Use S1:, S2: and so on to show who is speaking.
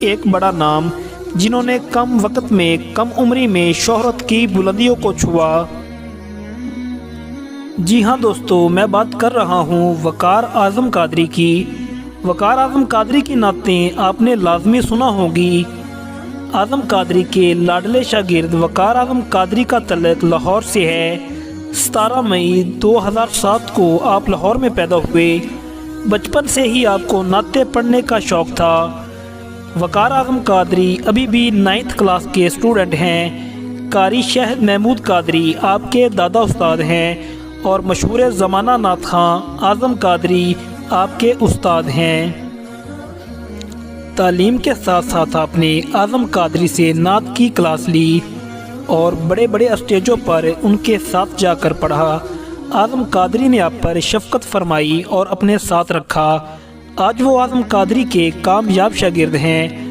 S1: ایک بڑا نام، جنہوں نے کم وقت میں کم عمری میں شہرت کی بلندیوں کو چھوا۔ جی ہاں دوستو، میں بات کر رہا ہوں وقار اعظم قادری کی۔ وقار اعظم قادری کی نعتیں آپ نے لازمی سنا ہوگی۔ اعظم قادری کے لاڈلے شاگرد وقار اعظم قادری کا تعلق لاہور سے ہے۔ 17 مئی 2007 کو آپ لاہور میں پیدا ہوئے۔ بچپن سے ہی آپ کو نعتیں پڑھنے کا شوق تھا۔ وقار اعظم قادری ابھی بھی 9th کلاس کے اسٹوڈنٹ ہیں۔ قاری شہد محمود قادری آپ کے دادا استاد ہیں اور مشہور زمانہ نعت خواں اعظم قادری آپ کے استاد ہیں۔ تعلیم کے ساتھ ساتھ آپ نے اعظم قادری سے نعت کی کلاس لی اور بڑے بڑے اسٹیجوں پر ان کے ساتھ جا کر پڑھا۔ اعظم قادری نے آپ پر شفقت فرمائی اور اپنے ساتھ رکھا۔ آج وہ اعظم قادری کے کامیاب شاگرد ہیں۔